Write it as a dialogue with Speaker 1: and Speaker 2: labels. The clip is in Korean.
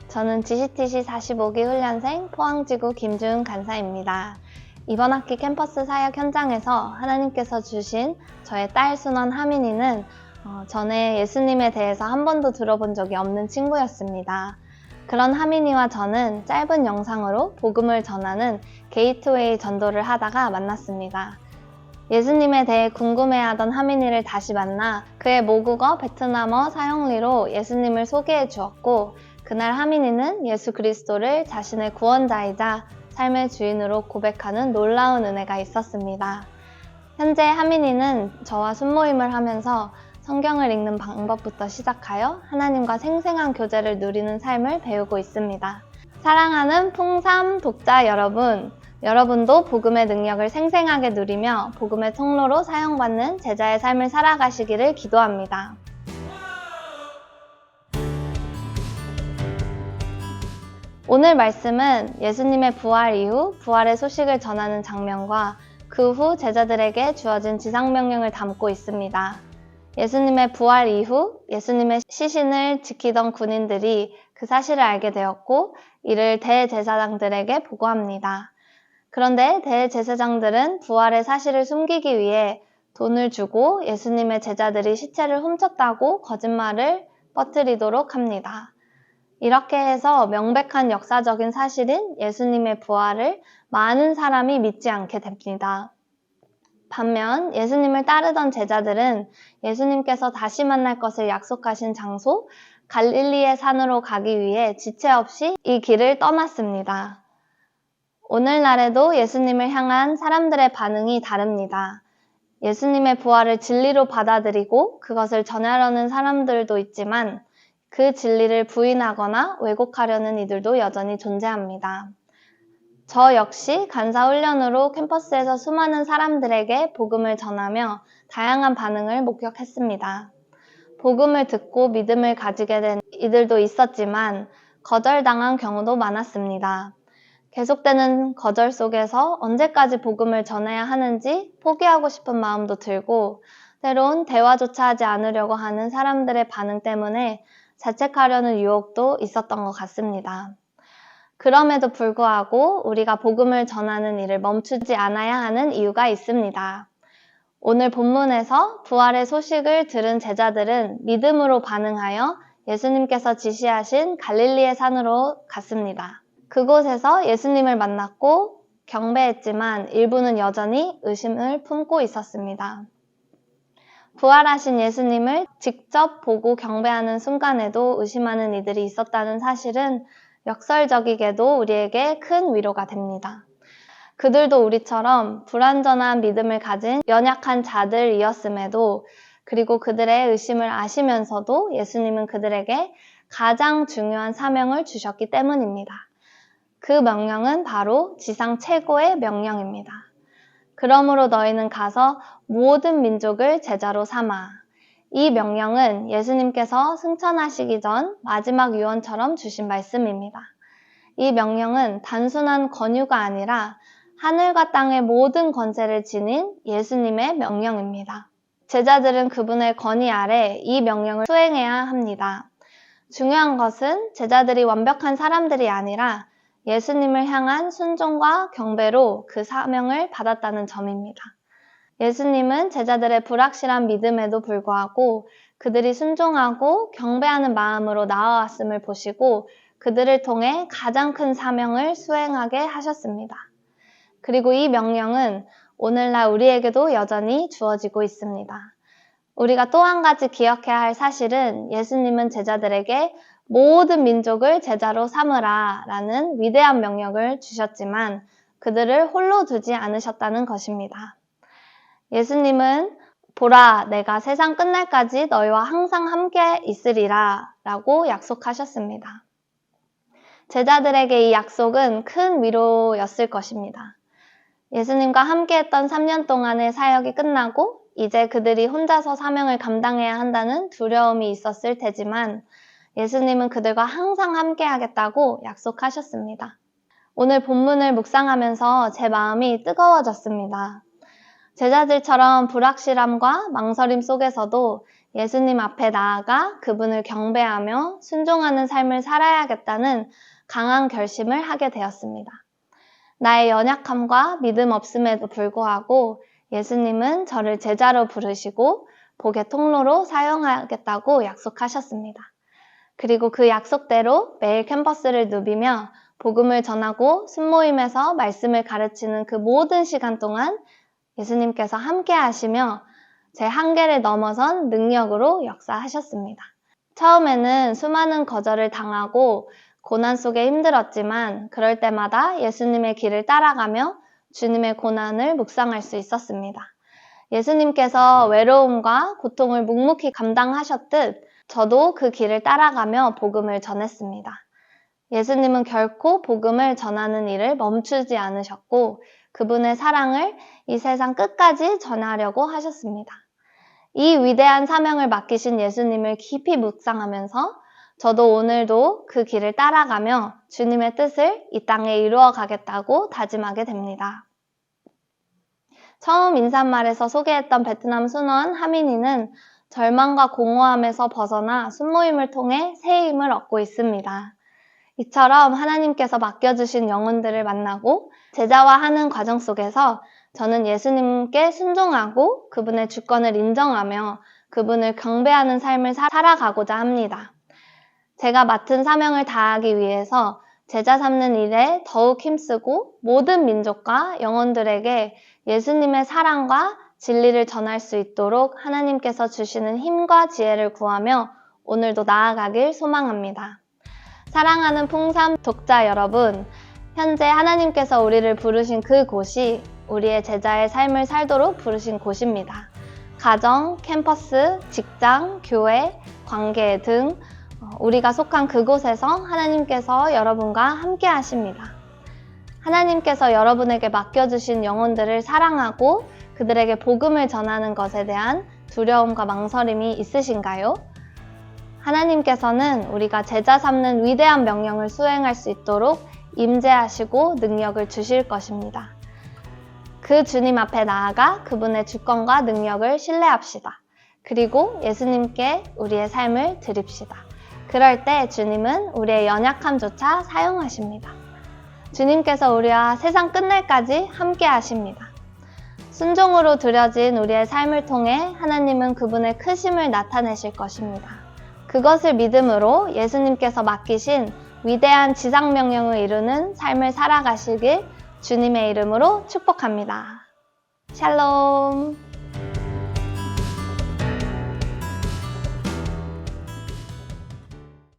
Speaker 1: 저는 GCTC 45기 훈련생 포항지구 김주은 간사입니다. 이번 학기 캠퍼스 사역 현장에서 하나님께서 주신 저의 딸 순원 하민이는 전에 예수님에 대해서 한 번도 들어본 적이 없는 친구였습니다. 그런 하민이와 저는 짧은 영상으로 복음을 전하는 게이트웨이 전도를 하다가 만났습니다. 예수님에 대해 궁금해하던 하민이를 다시 만나 그의 모국어 베트남어 사형리로 예수님을 소개해 주었고, 그날 하민이는 예수 그리스도를 자신의 구원자이자 삶의 주인으로 고백하는 놀라운 은혜가 있었습니다. 현재 하민이는 저와 순모임을 하면서 성경을 읽는 방법부터 시작하여 하나님과 생생한 교제를 누리는 삶을 배우고 있습니다. 사랑하는 풍삼 독자 여러분, 여러분도 복음의 능력을 생생하게 누리며 복음의 통로로 사용받는 제자의 삶을 살아가시기를 기도합니다. 오늘 말씀은 예수님의 부활 이후 부활의 소식을 전하는 장면과 그 후 제자들에게 주어진 지상명령을 담고 있습니다. 예수님의 부활 이후 예수님의 시신을 지키던 군인들이 그 사실을 알게 되었고, 이를 대제사장들에게 보고합니다. 그런데 대제사장들은 부활의 사실을 숨기기 위해 돈을 주고 예수님의 제자들이 시체를 훔쳤다고 거짓말을 퍼뜨리도록 합니다. 이렇게 해서 명백한 역사적인 사실인 예수님의 부활을 많은 사람이 믿지 않게 됩니다. 반면 예수님을 따르던 제자들은 예수님께서 다시 만날 것을 약속하신 장소 갈릴리의 산으로 가기 위해 지체 없이 이 길을 떠났습니다. 오늘날에도 예수님을 향한 사람들의 반응이 다릅니다. 예수님의 부활을 진리로 받아들이고 그것을 전하려는 사람들도 있지만, 그 진리를 부인하거나 왜곡하려는 이들도 여전히 존재합니다. 저 역시 간사훈련으로 캠퍼스에서 수많은 사람들에게 복음을 전하며 다양한 반응을 목격했습니다. 복음을 듣고 믿음을 가지게 된 이들도 있었지만 거절당한 경우도 많았습니다. 계속되는 거절 속에서 언제까지 복음을 전해야 하는지 포기하고 싶은 마음도 들고, 때론 대화조차 하지 않으려고 하는 사람들의 반응 때문에 자책하려는 유혹도 있었던 것 같습니다. 그럼에도 불구하고 우리가 복음을 전하는 일을 멈추지 않아야 하는 이유가 있습니다. 오늘 본문에서 부활의 소식을 들은 제자들은 믿음으로 반응하여 예수님께서 지시하신 갈릴리의 산으로 갔습니다. 그곳에서 예수님을 만났고 경배했지만 일부는 여전히 의심을 품고 있었습니다. 부활하신 예수님을 직접 보고 경배하는 순간에도 의심하는 이들이 있었다는 사실은 역설적이게도 우리에게 큰 위로가 됩니다. 그들도 우리처럼 불완전한 믿음을 가진 연약한 자들이었음에도, 그리고 그들의 의심을 아시면서도 예수님은 그들에게 가장 중요한 사명을 주셨기 때문입니다. 그 명령은 바로 지상 최고의 명령입니다. 그러므로 너희는 가서 모든 민족을 제자로 삼아. 이 명령은 예수님께서 승천하시기 전 마지막 유언처럼 주신 말씀입니다. 이 명령은 단순한 권유가 아니라 하늘과 땅의 모든 권세를 지닌 예수님의 명령입니다. 제자들은 그분의 건의 아래 이 명령을 수행해야 합니다. 중요한 것은 제자들이 완벽한 사람들이 아니라 예수님을 향한 순종과 경배로 그 사명을 받았다는 점입니다. 예수님은 제자들의 불확실한 믿음에도 불구하고 그들이 순종하고 경배하는 마음으로 나아왔음을 보시고 그들을 통해 가장 큰 사명을 수행하게 하셨습니다. 그리고 이 명령은 오늘날 우리에게도 여전히 주어지고 있습니다. 우리가 또 한 가지 기억해야 할 사실은 예수님은 제자들에게 모든 민족을 제자로 삼으라 라는 위대한 명령을 주셨지만 그들을 홀로 두지 않으셨다는 것입니다. 예수님은 보라, 내가 세상 끝날까지 너희와 항상 함께 있으리라 라고 약속하셨습니다. 제자들에게 이 약속은 큰 위로였을 것입니다. 예수님과 함께했던 3년 동안의 사역이 끝나고 이제 그들이 혼자서 사명을 감당해야 한다는 두려움이 있었을 테지만 예수님은 그들과 항상 함께 하겠다고 약속하셨습니다. 오늘 본문을 묵상하면서 제 마음이 뜨거워졌습니다. 제자들처럼 불확실함과 망설임 속에서도 예수님 앞에 나아가 그분을 경배하며 순종하는 삶을 살아야겠다는 강한 결심을 하게 되었습니다. 나의 연약함과 믿음 없음에도 불구하고 예수님은 저를 제자로 부르시고 복의 통로로 사용하겠다고 약속하셨습니다. 그리고 그 약속대로 매일 캠퍼스를 누비며 복음을 전하고 순모임에서 말씀을 가르치는 그 모든 시간 동안 예수님께서 함께 하시며 제 한계를 넘어선 능력으로 역사하셨습니다. 처음에는 수많은 거절을 당하고 고난 속에 힘들었지만 그럴 때마다 예수님의 길을 따라가며 주님의 고난을 묵상할 수 있었습니다. 예수님께서 외로움과 고통을 묵묵히 감당하셨듯 저도 그 길을 따라가며 복음을 전했습니다. 예수님은 결코 복음을 전하는 일을 멈추지 않으셨고 그분의 사랑을 이 세상 끝까지 전하려고 하셨습니다. 이 위대한 사명을 맡기신 예수님을 깊이 묵상하면서 저도 오늘도 그 길을 따라가며 주님의 뜻을 이 땅에 이루어 가겠다고 다짐하게 됩니다. 처음 인사말에서 소개했던 베트남 순원 하민이는 절망과 공허함에서 벗어나 순모임을 통해 새 힘을 얻고 있습니다. 이처럼 하나님께서 맡겨주신 영혼들을 만나고 제자화하는 과정 속에서 저는 예수님께 순종하고 그분의 주권을 인정하며 그분을 경배하는 삶을 살아가고자 합니다. 제가 맡은 사명을 다하기 위해서 제자 삼는 일에 더욱 힘쓰고 모든 민족과 영혼들에게 예수님의 사랑과 진리를 전할 수 있도록 하나님께서 주시는 힘과 지혜를 구하며 오늘도 나아가길 소망합니다. 사랑하는 풍삼 독자 여러분, 현재 하나님께서 우리를 부르신 그 곳이 우리의 제자의 삶을 살도록 부르신 곳입니다. 가정, 캠퍼스, 직장, 교회, 관계 등 우리가 속한 그곳에서 하나님께서 여러분과 함께 하십니다. 하나님께서 여러분에게 맡겨주신 영혼들을 사랑하고 그들에게 복음을 전하는 것에 대한 두려움과 망설임이 있으신가요? 하나님께서는 우리가 제자 삼는 위대한 명령을 수행할 수 있도록 임재하시고 능력을 주실 것입니다. 그 주님 앞에 나아가 그분의 주권과 능력을 신뢰합시다. 그리고 예수님께 우리의 삶을 드립시다. 그럴 때 주님은 우리의 연약함조차 사용하십니다. 주님께서 우리와 세상 끝날까지 함께 하십니다. 순종으로 드려진 우리의 삶을 통해 하나님은 그분의 크심을 나타내실 것입니다. 그것을 믿음으로 예수님께서 맡기신 위대한 지상명령을 이루는 삶을 살아가시길 주님의 이름으로 축복합니다. 샬롬.